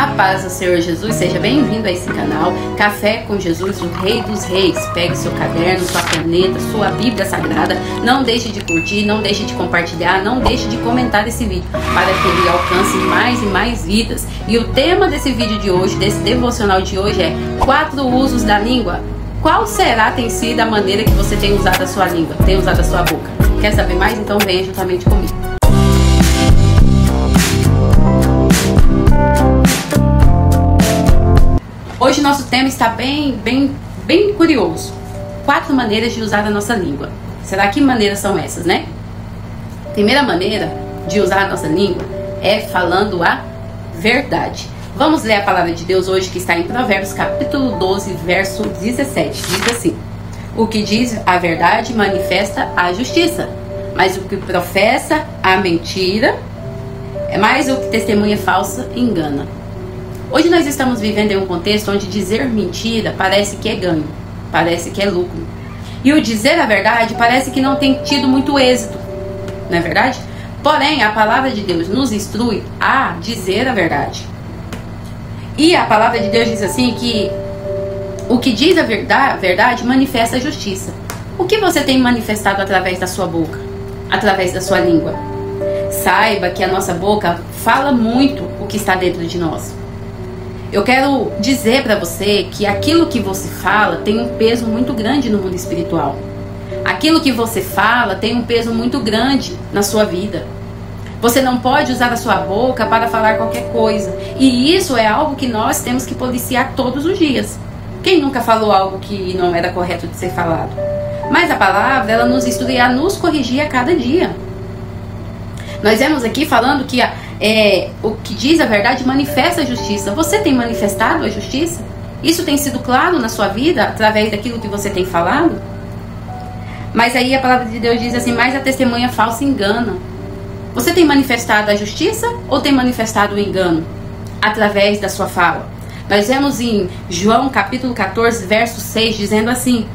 A paz do Senhor Jesus, seja bem-vindo a esse canal Café com Jesus, o Rei dos Reis. Pegue seu caderno, sua caneta, sua Bíblia Sagrada. Não deixe de curtir, não deixe de compartilhar, não deixe de comentar esse vídeo para que ele alcance mais e mais vidas. E o tema desse vídeo de hoje, desse devocional de hoje é 4 usos da língua. Qual será tem sido a maneira que você tem usado a sua língua, tem usado a sua boca? Quer saber mais? Então venha juntamente comigo. Hoje nosso tema está bem curioso. 4 maneiras de usar a nossa língua. Será que maneiras são essas, né? Primeira maneira de usar a nossa língua é falando a verdade. Vamos ler a palavra de Deus hoje que está em Provérbios capítulo 12, verso 17. Diz assim: o que diz a verdade manifesta a justiça, mas o que professa a mentira, mas o que testemunha falsa engana. Hoje nós estamos vivendo em um contexto onde dizer mentira parece que é ganho, parece que é lucro. E o dizer a verdade parece que não tem tido muito êxito, não é verdade? Porém, a palavra de Deus nos instrui a dizer a verdade. E a palavra de Deus diz assim que o que diz a verdade manifesta a justiça. O que você tem manifestado através da sua boca, através da sua língua? Saiba que a nossa boca fala muito o que está dentro de nós. Eu quero dizer para você que aquilo que você fala tem um peso muito grande no mundo espiritual. Aquilo que você fala tem um peso muito grande na sua vida. Você não pode usar a sua boca para falar qualquer coisa. E isso é algo que nós temos que policiar todos os dias. Quem nunca falou algo que não era correto de ser falado? Mas a palavra, ela nos instrui a nos corrigir a cada dia. Nós vemos aqui falando que o que diz a verdade manifesta a justiça. Você tem manifestado a justiça? Isso tem sido claro na sua vida através daquilo que você tem falado? Mas aí a palavra de Deus diz assim: mas a testemunha falsa engana. Você tem manifestado a justiça ou tem manifestado o engano através da sua fala? Nós vemos em João capítulo 14, verso 6, dizendo assim: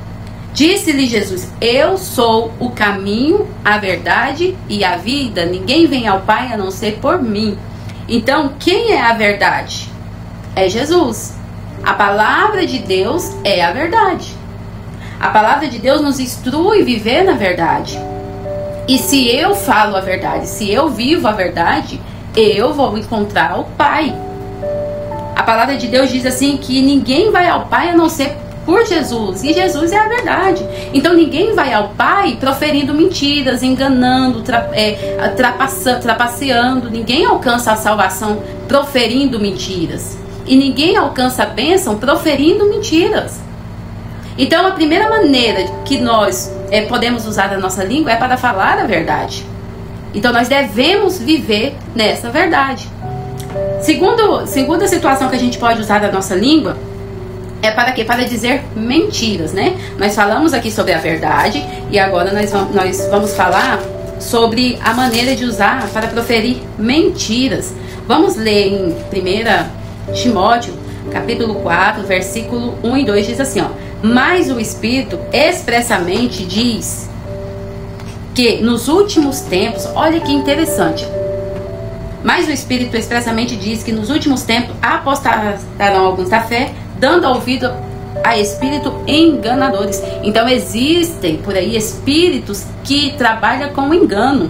disse-lhe Jesus: eu sou o caminho, a verdade e a vida. Ninguém vem ao Pai a não ser por mim. Então, quem é a verdade? É Jesus. A palavra de Deus é a verdade. A palavra de Deus nos instrui a viver na verdade. E se eu falo a verdade, se eu vivo a verdade, eu vou encontrar o Pai. A palavra de Deus diz assim que ninguém vai ao Pai a não ser por Jesus, e Jesus é a verdade. Então ninguém vai ao Pai proferindo mentiras, enganando, trapaceando. Ninguém alcança a salvação proferindo mentiras, e ninguém alcança a bênção proferindo mentiras. Então a primeira maneira que nós podemos usar a nossa língua é para falar a verdade. Então nós devemos viver nessa verdade. Segunda situação que a gente pode usar a nossa língua é para quê? Para dizer mentiras, né? Nós falamos aqui sobre a verdade e agora nós vamos falar sobre a maneira de usar para proferir mentiras. Vamos ler em 1 Timóteo, capítulo 4, versículo 1 e 2, diz assim, ó: mas o Espírito expressamente diz que nos últimos tempos, olha que interessante, mas o Espírito expressamente diz que nos últimos tempos apostarão alguns da fé, dando ouvido a espíritos enganadores. Então existem por aí espíritos que trabalham com engano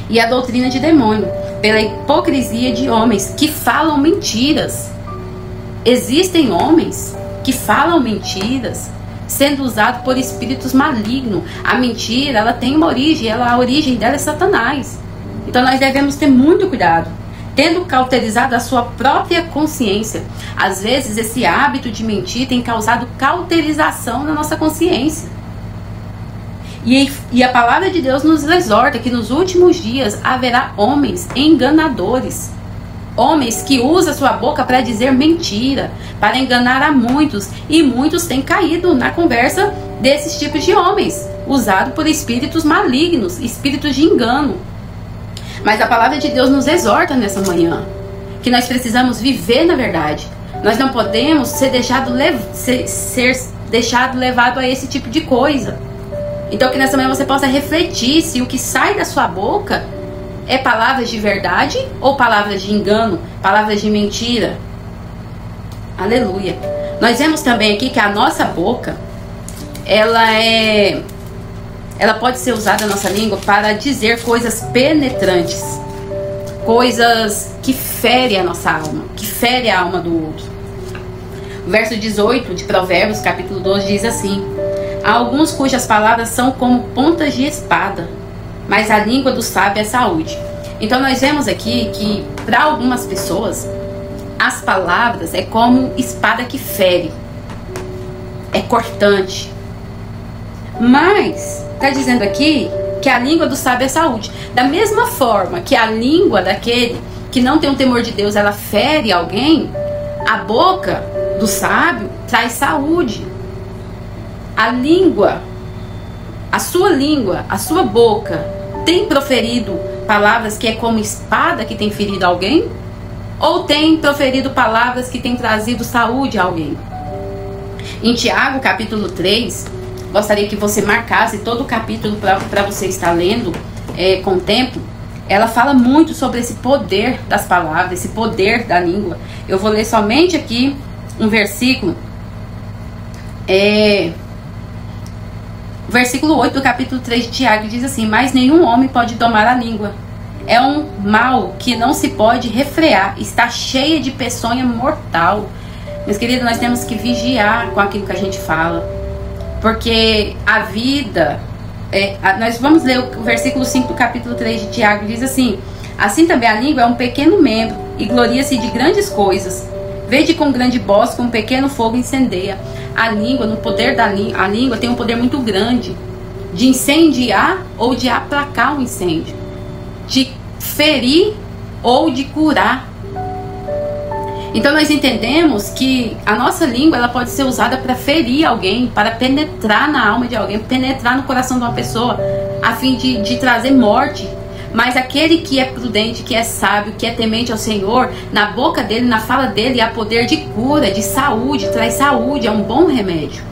e a doutrina de demônio, pela hipocrisia de homens que falam mentiras. Existem homens que falam mentiras, sendo usados por espíritos malignos. A mentira, ela tem uma origem, a origem dela é Satanás. Então nós devemos ter muito cuidado, tendo cauterizado a sua própria consciência. Às vezes esse hábito de mentir tem causado cauterização na nossa consciência. E a palavra de Deus nos exorta que nos últimos dias haverá homens enganadores. Homens que usam sua boca para dizer mentira, para enganar a muitos. E muitos têm caído na conversa desses tipos de homens, usados por espíritos malignos, espíritos de engano. Mas a palavra de Deus nos exorta nessa manhã que nós precisamos viver na verdade. Nós não podemos ser deixado levado a esse tipo de coisa. Então que nessa manhã você possa refletir se o que sai da sua boca É palavras de verdade ou palavras de engano, palavras de mentira? Aleluia. Nós vemos também aqui que a nossa boca, ela pode ser usada, a nossa língua, para dizer coisas penetrantes, coisas que ferem a nossa alma, que ferem a alma do outro. O verso 18 de Provérbios, capítulo 12, diz assim: há alguns cujas palavras são como pontas de espada, mas a língua do sábio é saúde. Então nós vemos aqui que para algumas pessoas as palavras é como espada que fere, é cortante. Mas está dizendo aqui que a língua do sábio é saúde. Da mesma forma que a língua daquele que não tem o temor de Deus, ela fere alguém, a boca do sábio traz saúde. A língua, a sua boca tem proferido palavras que é como espada que tem ferido alguém? Ou tem proferido palavras que tem trazido saúde a alguém? Em Tiago, capítulo 3, gostaria que você marcasse todo o capítulo para você estar lendo com o tempo. Ela fala muito sobre esse poder das palavras, esse poder da língua. Eu vou ler somente aqui um versículo. Versículo 8 do capítulo 3 de Tiago diz assim: mas nenhum homem pode domar a língua. É um mal que não se pode refrear. Está cheia de peçonha mortal. Meus queridos, nós temos que vigiar com aquilo que a gente fala. Porque a vida... nós vamos ler o versículo 5 do capítulo 3 de Tiago. Diz assim: assim também a língua é um pequeno membro e gloria-se de grandes coisas. Vede com grande voz, com um pequeno fogo incendeia. A língua, no poder da língua, a língua tem um poder muito grande de incendiar ou de aplacar um incêndio, de ferir ou de curar. Então nós entendemos que a nossa língua, ela pode ser usada para ferir alguém, para penetrar na alma de alguém, penetrar no coração de uma pessoa, a fim de trazer morte. Mas aquele que é prudente, que é sábio, que é temente ao Senhor, na boca dele, na fala dele, há poder de cura, de saúde, traz saúde, é um bom remédio.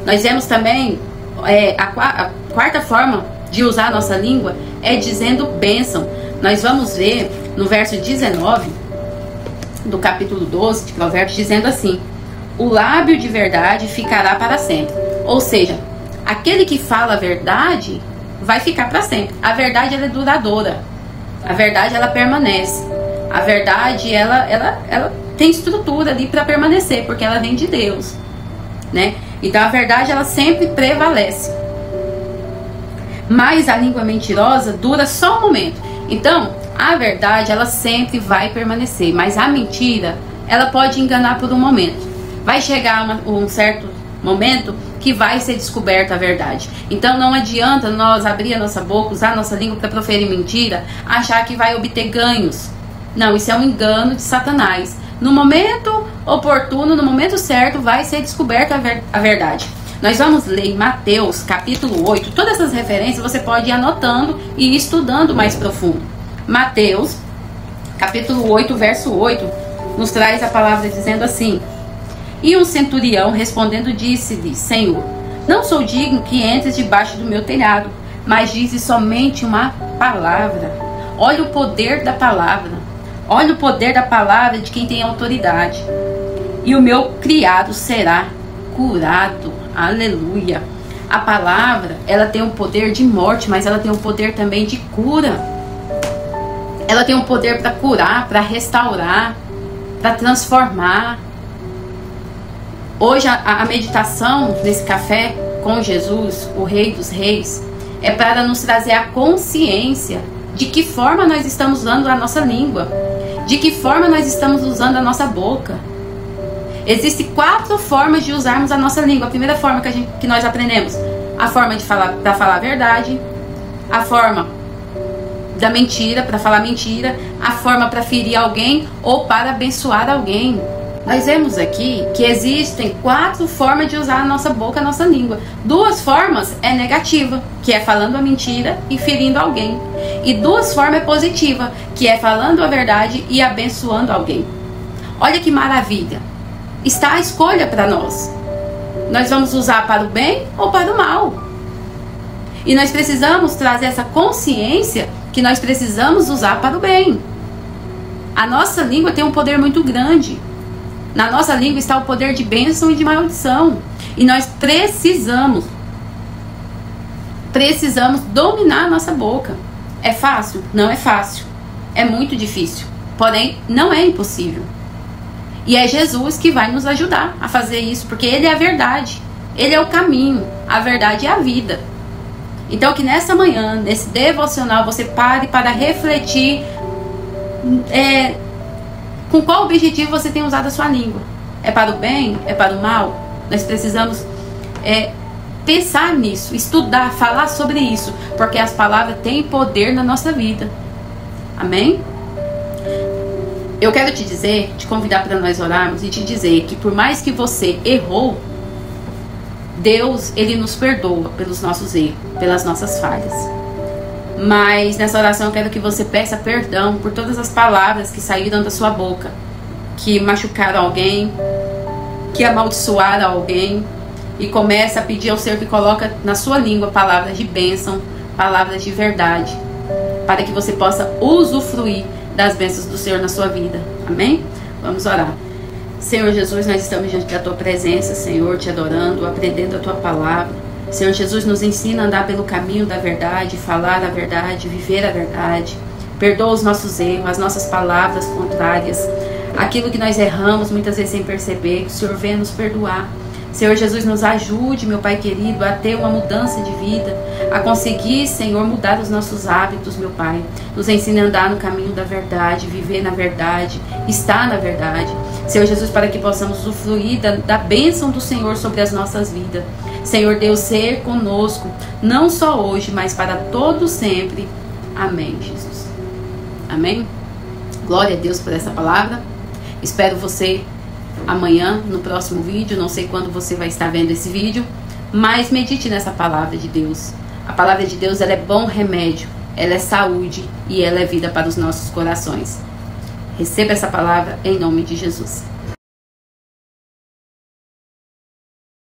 Nós vemos também a quarta forma de usar a nossa língua é dizendo bênção. Nós vamos ver no verso 19 do capítulo 12 de Provérbios, dizendo assim: o lábio de verdade ficará para sempre. Ou seja, aquele que fala a verdade vai ficar para sempre. A verdade, ela é duradoura. A verdade, ela permanece. A verdade, ela tem estrutura ali para permanecer, porque ela vem de Deus, né? Então a verdade, ela sempre prevalece. Mas a língua mentirosa dura só um momento. Então a verdade, ela sempre vai permanecer, mas a mentira, ela pode enganar por um momento. Vai chegar um certo momento que vai ser descoberta a verdade. Então não adianta nós abrir a nossa boca, usar a nossa língua para proferir mentira, achar que vai obter ganhos. Não, isso é um engano de Satanás. No momento oportuno, no momento certo, vai ser descoberta a verdade. Nós vamos ler em Mateus, capítulo 8. Todas essas referências você pode ir anotando e estudando mais profundo. Mateus, capítulo 8, verso 8, nos traz a palavra dizendo assim: e um centurião respondendo disse-lhe: Senhor, não sou digno que entres debaixo do meu telhado, mas dizes somente uma palavra. Olha o poder da palavra. Olha o poder da palavra de quem tem autoridade. E o meu criado será curado. Aleluia. A palavra, ela tem um poder de morte, mas ela tem um poder também de cura. Ela tem um poder para curar, para restaurar, para transformar. Hoje a meditação desse café com Jesus, o Rei dos Reis, é para nos trazer a consciência de que forma nós estamos usando a nossa língua, de que forma nós estamos usando a nossa boca. Existem 4 formas de usarmos a nossa língua. A primeira forma que nós aprendemos, a forma de falar, para falar a verdade, a forma da mentira, para falar mentira, a forma para ferir alguém ou para abençoar alguém. Nós vemos aqui que existem 4 formas de usar a nossa boca, a nossa língua. 2 formas é negativa, que é falando a mentira e ferindo alguém. E 2 formas é positiva, que é falando a verdade e abençoando alguém. Olha que maravilha. Está a escolha para nós. Nós vamos usar para o bem ou para o mal. E nós precisamos trazer essa consciência que nós precisamos usar para o bem. A nossa língua tem um poder muito grande. Na nossa língua está o poder de bênção e de maldição. E nós precisamos dominar a nossa boca. É fácil? Não é fácil. É muito difícil. Porém, não é impossível. E é Jesus que vai nos ajudar a fazer isso, porque Ele é a verdade. Ele é o caminho. A verdade é a vida. Então que nessa manhã, nesse devocional, você pare para refletir com qual objetivo você tem usado a sua língua. É para o bem? É para o mal? Nós precisamos pensar nisso, estudar, falar sobre isso, porque as palavras têm poder na nossa vida. Amém? Eu quero te convidar para nós orarmos e te dizer que por mais que você errou, Deus, Ele nos perdoa pelos nossos erros, pelas nossas falhas. Mas nessa oração eu quero que você peça perdão por todas as palavras que saíram da sua boca, que machucaram alguém, que amaldiçoaram alguém, e comece a pedir ao Senhor que coloca na sua língua palavras de bênção, palavras de verdade, para que você possa usufruir das bênçãos do Senhor na sua vida. Amém? Vamos orar. Senhor Jesus, nós estamos diante da Tua presença, Senhor, te adorando, aprendendo a Tua palavra. Senhor Jesus, nos ensina a andar pelo caminho da verdade, falar a verdade, viver a verdade. Perdoa os nossos erros, as nossas palavras contrárias, aquilo que nós erramos muitas vezes sem perceber, que o Senhor venha nos perdoar. Senhor Jesus, nos ajude, meu Pai querido, a ter uma mudança de vida, a conseguir, Senhor, mudar os nossos hábitos, meu Pai. Nos ensine a andar no caminho da verdade, viver na verdade, estar na verdade. Senhor Jesus, para que possamos usufruir da bênção do Senhor sobre as nossas vidas. Senhor Deus, ser conosco, não só hoje, mas para todo sempre. Amém, Jesus. Amém? Glória a Deus por essa palavra. Espero você amanhã no próximo vídeo. Não sei quando você vai estar vendo esse vídeo, mas medite nessa palavra de Deus. A palavra de Deus, ela é bom remédio, ela é saúde e ela é vida para os nossos corações. Receba essa palavra em nome de Jesus.